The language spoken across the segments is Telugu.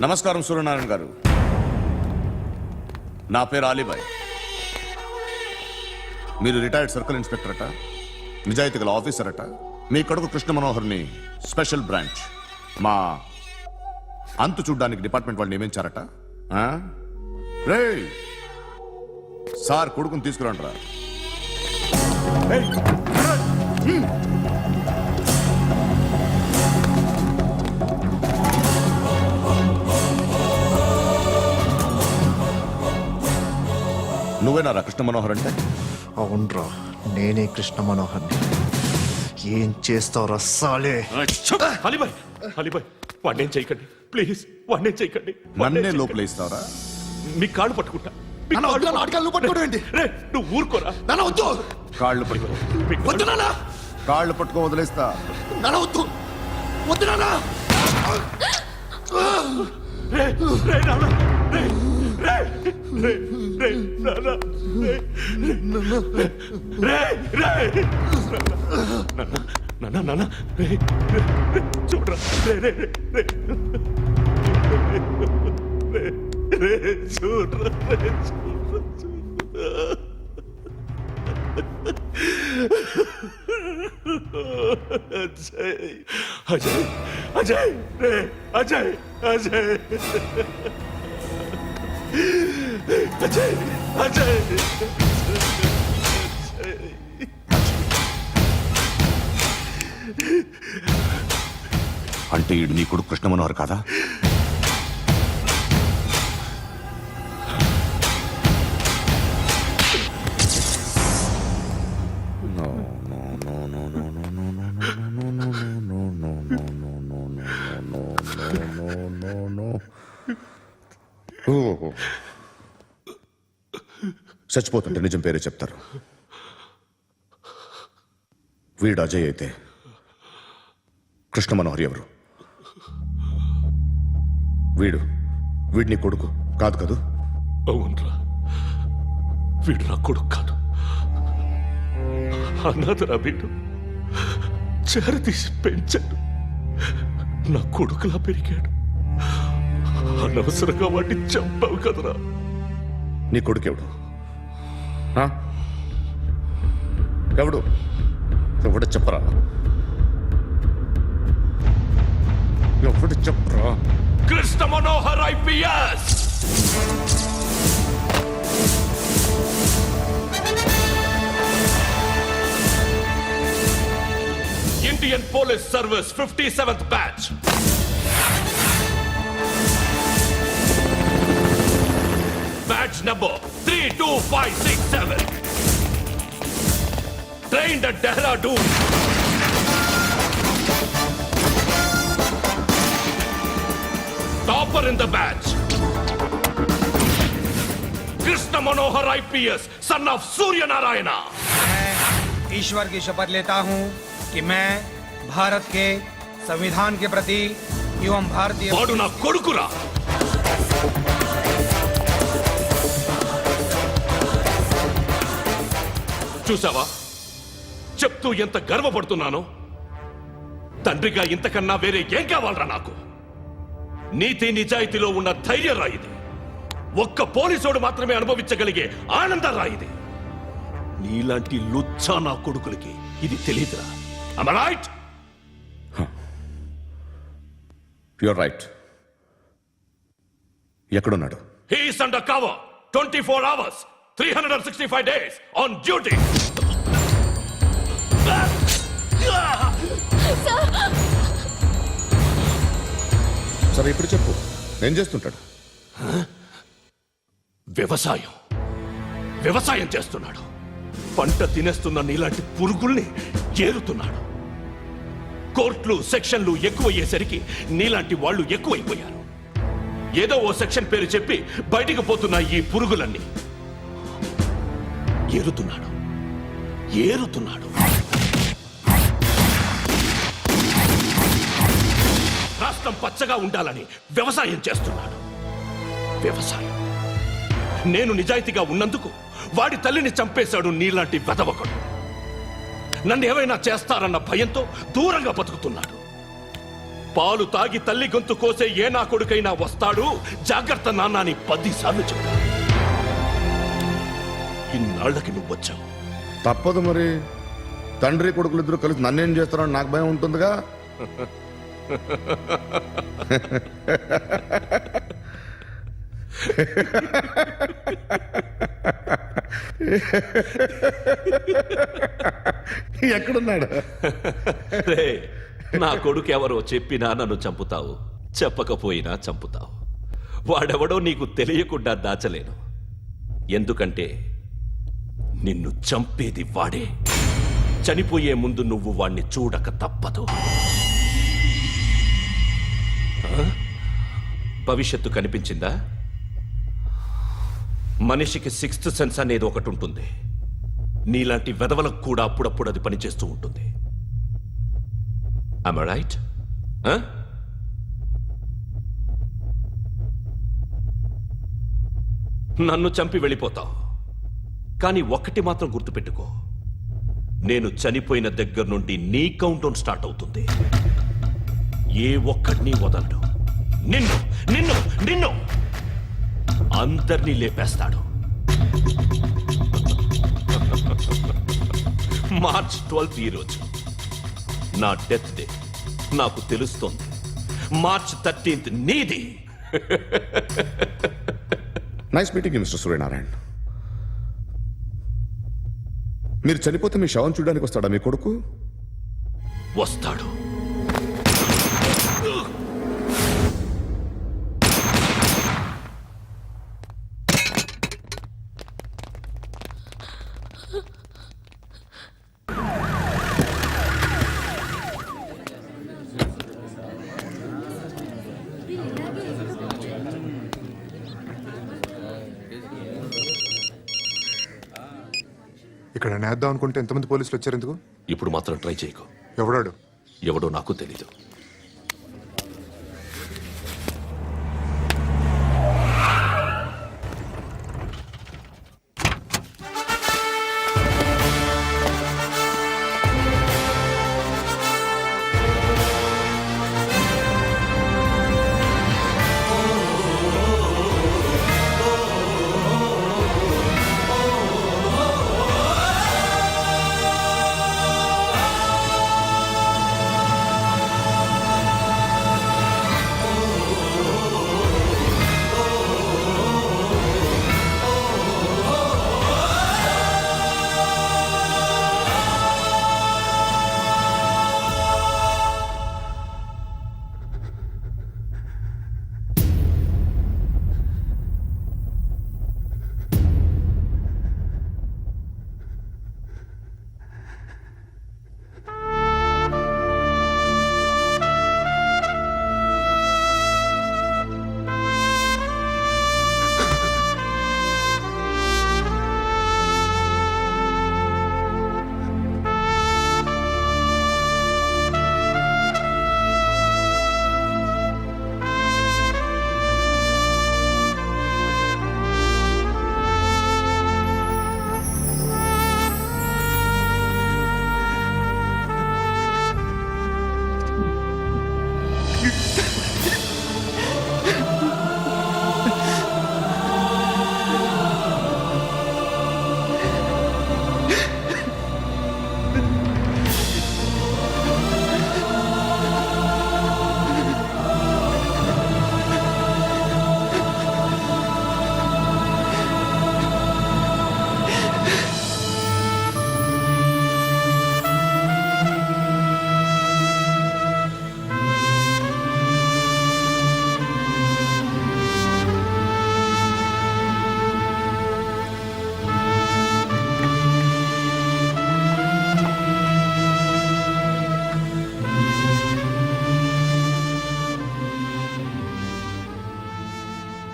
నమస్కారం సూర్యనారాయణ గారు. నా పేరు అలీబాయ్. మీరు రిటైర్డ్ సర్కిల్ ఇన్స్పెక్టర్ అట, నిజాయితీ గల ఆఫీసర్ అట. మీ కొడుకు కృష్ణ మనోహర్ని స్పెషల్ బ్రాంచ్ మా అంతు చూడ్డానికి డిపార్ట్మెంట్ వాళ్ళు నియమించారట. రే సార్ కొడుకుని తీసుకురండి. నువ్వేనారా కృష్ణ మనోహర్ అంటే? అవునరా, నేనే కృష్ణ మనోహర్ని. ఏం చేస్తావు రస్సాలే? అలీబాయ్, అలీబాయ్, వాడినేం చేయకండి ప్లీజ్, వాడినేం చేయకండి. నన్నే లోపల ఇస్తావరా? మీ కాళ్ళు పట్టుకుంటా. రే నువ్వు ఊరుకోరా. కాళ్ళు పట్టుకో. కాళ్ళు పట్టుకో వదిలేస్తా. రే రే నాన్న, రే రే రే రే నాన్న, రే రే నాన్న నాన్న, రే చూడరా, రే రే రే రే రే చూడరా, రే చూడరా. అజయ్ అజయ్ అజయ్ రే అజయ్ అజయ్ అజయ్ అజయ్ అంటే ఈడు నీ కొడుకు కృష్ణ మనోహర్ కాదా? చచ్చిపోతుంటే నిజం పేరే చెప్తారు. వీడు అజయ్ అయితే కృష్ణ మనోహర్ ఎవరు? వీడిని కొడుకు కాదు కదూ? అవునరా, వీడు నా కొడుకు కాదు, అన్నదరా. వీడు చేరతీసి పెంచాడు, నా కొడుకులా పెరిగాడు. అనవసరంగా వాడిని చంపావు కదరా. నీ కొడుకు ఎవడు? ఎవడు? ఎవడు చెప్పరా? ఎవడు చెప్పరా? Krishna Manohar IPS. Indian police service 57th batch. Batch number 32567. Trained at Dehradun. Topper in the batch. Krishna Manohar IPS, son of Surya Narayana. मैं ईश्वर की शपथ लेता हूं कि मैं भारत के संविधान के प्रति एवं भारतीय वाडु ना कोडुकुरा. చూసావా చెప్తూ ఎంత గర్వపడుతున్నానో? తండ్రిగా ఇంతకన్నా వేరే ఏం కావాలరా నాకు? నీతి నిజాయితీలో ఉన్న ధైర్యం రాయిది. ఒక్క పోలీసోడు మాత్రమే అనుభవించగలిగే ఆనందం రాయిది. నీలాంటి లుచ్చా నా కొడుకులకి ఇది తెలియదురా. Am I right? You're right. ఎక్కడున్నాడు? He is under cover 24 hours 365 days on duty. సరే ఇప్పుడు చెప్పు, ఏం చేస్తుంటాడు? వ్యవసాయం చేస్తున్నాడు. పంట తినేస్తున్న నీలాంటి పురుగుల్ని ఏరుతున్నాడు. కోర్టులు సెక్షన్లు ఎక్కువయ్యేసరికి నీలాంటి వాళ్ళు ఎక్కువైపోయారు. ఏదో ఓ సెక్షన్ పేరు చెప్పి బయటికి పోతున్న ఈ పురుగులన్నీ ఏరుతున్నాడు. రాష్ట్రం పచ్చగా ఉండాలని వ్యవసాయం చేస్తున్నాడు. నేను నిజాయితీగా ఉన్నందుకు వాడి తల్లిని చంపేశాడు నీలాంటి వెధవకుడు. నన్ను ఏమైనా చేస్తారన్న భయంతో దూరంగా బతుకుతున్నాడు. పాలు తాగి తల్లి గొంతు కోసే ఏ నా కొడుకైనా వస్తాడు, జాగ్రత్త నాన్న అని 10 సార్లు చెప్పా. ఇన్నాళ్ళకి నువ్వు వచ్చావు. తప్పదు మరి. తండ్రి కొడుకులు ఇద్దరు కలిసి నన్నేం చేస్తారని నాకు భయం ఉంటుందిగా. ఎక్కడున్నాడు? రే, నా కొడుకు ఎవరో చెప్పినా నన్ను చంపుతావు, చెప్పకపోయినా చంపుతావు. వాడెవడో నీకు తెలియకుండా దాచలేను. ఎందుకంటే నిన్ను చంపేది వాడే. చనిపోయే ముందు నువ్వు వాణ్ణి చూడక తప్పదు. ఆ? భవిష్యత్తు కనిపించిందా? మనిషికి 6th సెన్స్ అనేది ఒకటి ఉంటుంది. నీలాంటి వెధవలకు కూడా అప్పుడప్పుడు అది పనిచేస్తూ ఉంటుంది. Am I right? Huh? నన్ను చంపి వెళ్ళిపోతావు. కానీ ఒక్కటి మాత్రం గుర్తుపెట్టుకో, నేను చనిపోయిన దగ్గర నుండి నీ కౌంటౌన్ స్టార్ట్ అవుతుంది. ఏ ఒక్కడిని వదలడు. నిన్ను నిన్ను నిన్ను అందరినీ లేపేస్తాడు. మార్చ్ 12 ఈ రోజు నా డెత్ డే. నాకు తెలుస్తోంది. మార్చ్ 13 నీది. Nice meeting mister Suryanarayana. మీరు చనిపోతే మీ శవం చూడడానికి వస్తాడా మీ కొడుకు? వస్తాడు. ఇక్కడ నేద్దాం అనుకుంటే ఎంతమంది పోలీసులు వచ్చారు ఎందుకు? ఇప్పుడు మాత్రం ట్రై చేయకు. ఎవడాడు? ఎవడో నాకు తెలీదు.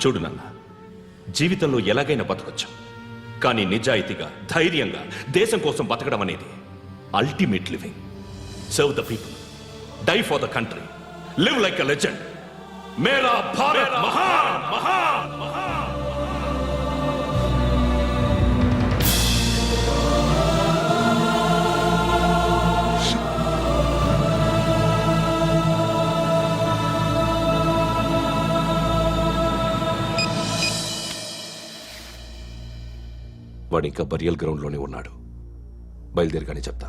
చూడు నాన్న, జీవితంలో ఎలాగైనా బతకొచ్చు. కానీ నిజాయితీగా, ధైర్యంగా దేశం కోసం బతకడం అనేది ultimate living. Serve the people, die for the country, live like a legend. మేరా భారత్ మహాన్ మహాన్ మహాన్. వాడు ఇంకా బరియల్ గ్రౌండ్లోనే ఉన్నాడు. బయలుదేరగానే చెప్తా.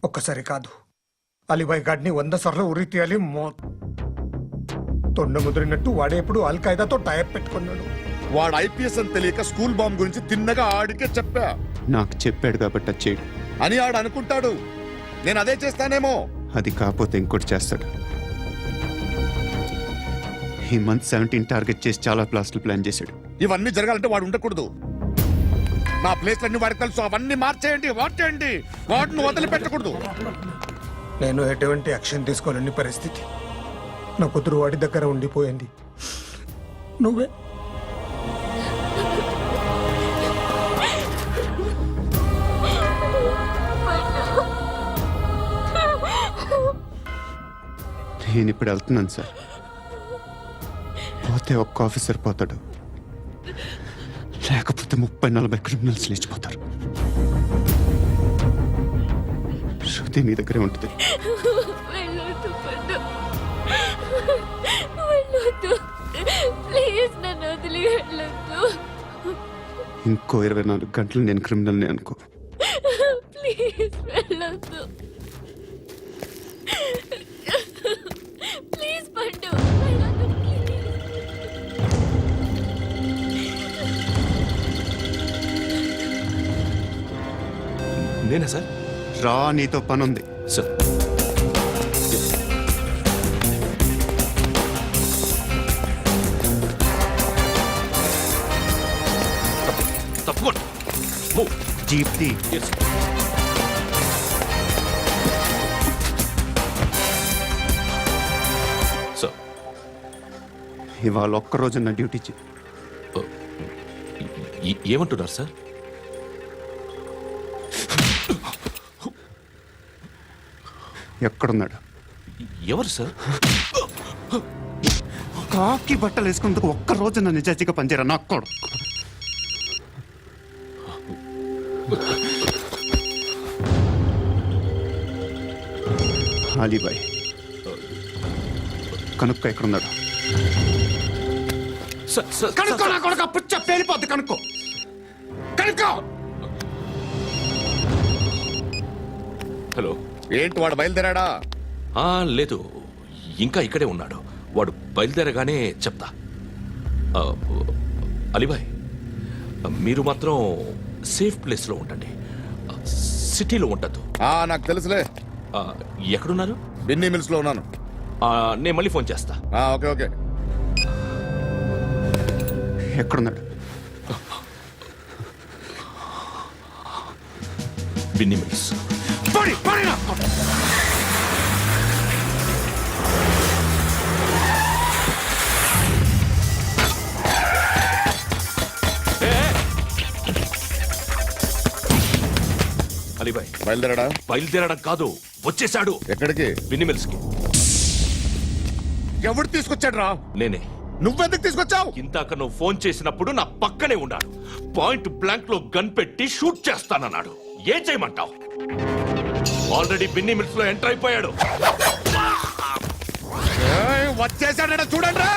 ఒక్కసారి కాదు, అలీబాయ్ గాడిని 100 సార్లు ఉరి తీయాలి. తొండ ముదిరినట్టు వాడేప్పుడు అల్ ఖైదాతో టైప్ పెట్టుకున్నాడు. వాడు ఐపీఎస్ అని తెలియక స్కూల్ బాంబ్ గురించి తిన్నగా ఆడికే చెప్పా నాకు చెప్పాడు కాబట్టి అది చేయడు. అని ఆడు అనుకుంటాడు. నేను అదే చేస్తానేమో. అది కాకపోతే ఇంకోటి చేస్తాడు. ఈ మంత్ 17 టార్గెట్ చేసి చాలా ప్లాస్టులు ప్లాన్ చేశాడు. ఇవన్నీ జరగాలంటే వాడు ఉండకూడదు. నా ప్లేస్లన్నీ వాడికి తెలుసు. అవన్నీ మార్చేయండి, వాటేయండి. వాటిని వదిలిపెట్టకూడదు. నేను ఎటువంటి యాక్షన్ తీసుకోలేని పరిస్థితి. నా కూతురు వాడి దగ్గర ఉండిపోయింది. నువ్వే నేను ఇప్పుడు వెళ్తున్నాను సార్. పోతే ఒక్క ఆఫీసర్ పోతాడు, లేకపోతే 30-40 క్రిమినల్స్ లేచిపోతారు. శృతి మీ దగ్గరే ఉంటుంది. వెళ్ళొద్దు పండు, వెళ్ళొద్దు ప్లీజ్, నన్ను వదిలి వెళ్ళొద్దు. ఇంకో 24 గంటలు నేను క్రిమినల్ని అనుకో. ప్లీజ్ వెళ్ళొద్దు, ప్లీజ్ పండు వెళ్ళొద్దు ప్లీజ్. నేనా సార్? రా, నీతో పని ఉంది. సార్, తప్పకుండా. Move. Jeep the. Yes. Sir, ఇవాళ ఒక్కరోజు నా డ్యూటీ చేయి. ఏమంటున్నారు సార్? ఎక్కడున్నాడు? ఎవరు సార్? కాకి బట్టలు వేసుకున్నందుకు ఒక్కరోజు నా నిజాయితీగా పనిచేయరా నాకు కూడా. అలీబాయ్ కనుక్కో ఎక్కడున్నాడు. కనుక్కో నా కొడుకు. పుచ్చ పేలిపోద్ది. కనుక్కో కనుక్కో. హలో. ఏంటి వాడు బయలుదేరాడా? లేదు, ఇంకా ఇక్కడే ఉన్నాడు. వాడు బయలుదేరగానే చెప్తా. అలీబాయ్, మీరు మాత్రం సేఫ్ ప్లేస్లో ఉండండి. సిటీలో ఉండద్దు. నాకు తెలుసులే. ఎక్కడున్నారు? బిన్నీ మిల్స్ లో ఉన్నాను. నేను మళ్ళీ ఫోన్ చేస్తా. Okay okay. ఎక్కడున్నాడు? బిన్నీ మిల్స్. అలీబాయ్ బయలుదేరాడా? బయలుదేరడం కాదు, వచ్చేశాడు. ఎక్కడికి? బిన్నీ మిల్స్ కి. ఎవడు తీసుకొచ్చాడు రా? నేనే. నువ్వెందుకు తీసుకొచ్చావు? ఇందాక నువ్వు ఫోన్ చేసినప్పుడు నా పక్కనే ఉన్నాడు. పాయింట్ బ్లాంక్ లో గన్ పెట్టి షూట్ చేస్తానన్నాడు. ఏం చేయమంటావు? ఆల్రెడీ బిన్నీ మిల్స్ లో ఎంటర్ అయిపోయాడు. వచ్చేసాడ చూడండి రా.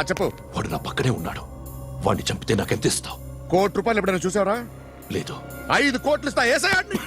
చెప్పు. వాడు నా పక్కనే ఉన్నాడు. వాడిని చంపితే నాకెంత ఇస్తావు? ₹1 కోటి ఎప్పుడైనా చూసావరా? లేదు. 5 కోట్లు ఇస్తా. ఏసయాడిని.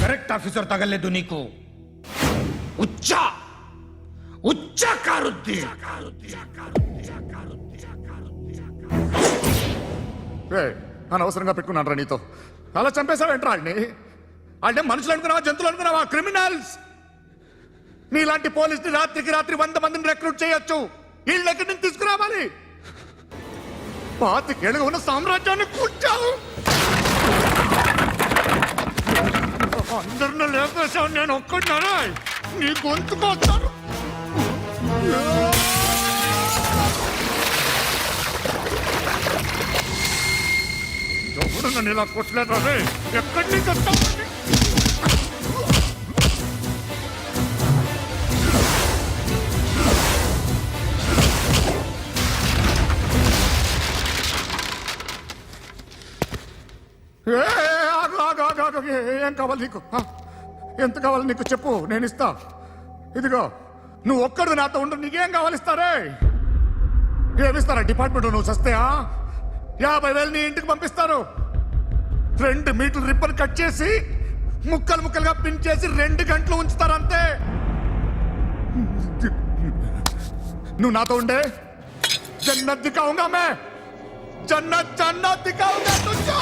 करेक्ट ऑफिसर तगल्लेदु नीकु उच्चा उच्चा कारुद्दी అనవసరంగా పెట్టుకున్నాను రా నీతో అలా చంపేశావేంట్రా ఆడిని అంటే మనుషులు అనుకున్నావా జంతువులు అనుకున్నావా క్రిమినల్స్ నీలాంటి పోలీసుని రాత్రికి రాత్రి 100 మందిని రిక్రూట్ చేయొచ్చు వీళ్ళు ఎక్కడి నుంచి తీసుకురావాలి 25 ఏళ్ళుగా ఉన్న సామ్రాజ్యాన్ని కూర్చావు అందరిని లేపేశావు నేను ఒక్కడినారా నీ గొంతుకొస్తాను ఎవరు నన్ను ఇలా కొట్టలేదా రే ఎక్కడి నుంచి వస్తావు ఏం కావాలి నీకు ఎంత కావాలి నీకు చెప్పు నేను ఇస్తా ఇదిగో నువ్వు ఒక్కడు నాతో ఉండు నీకేం కావాలి ఇస్తారే ఏమిస్తారా డిపార్ట్మెంట్ నువ్వు చస్తేయా 50,000 నీ ఇంటికి పంపిస్తారు 2 మీటర్లు రిబ్బన్ కట్ చేసి ముక్కలు ముక్కలుగా పిన్ చేసి 2 గంటలు ఉంచుతారు అంతే నువ్వు నాతో ఉండే జన్నత్ దిఖాऊंगा मैं जन्नत जन्नत दिखाऊंगा तुझको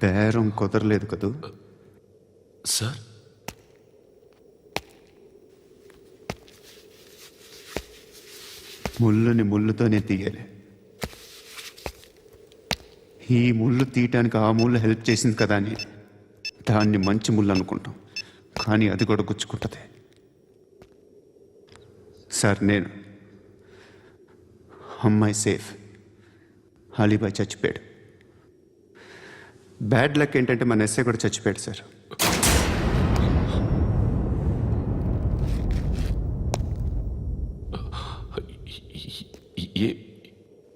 బేరం కుదరలేదు కదూ సార్ ముళ్ళుని ముళ్ళుతోనే తీయాలి ఈ ముళ్ళు తీయటానికి ఆ ముళ్ళు హెల్ప్ చేసింది కదా అని దాన్ని మంచి ముళ్ళు అనుకుంటాం కానీ అది కూడా గుచ్చుకుంటుంది సార్ నేను అమ్మాయి సేఫ్ అలీబాయ్ చచ్చిపోయాడు బ్యాడ్ లక్ ఏంటంటే మన ఎస్ఐ కూడా చచ్చిపోయాడు సార్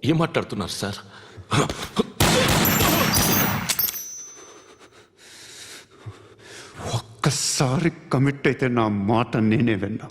ఏం మాట్లాడుతున్నారు సార్ ఒక్కసారి కమిట్ అయితే నా మాట నేనే విన్నా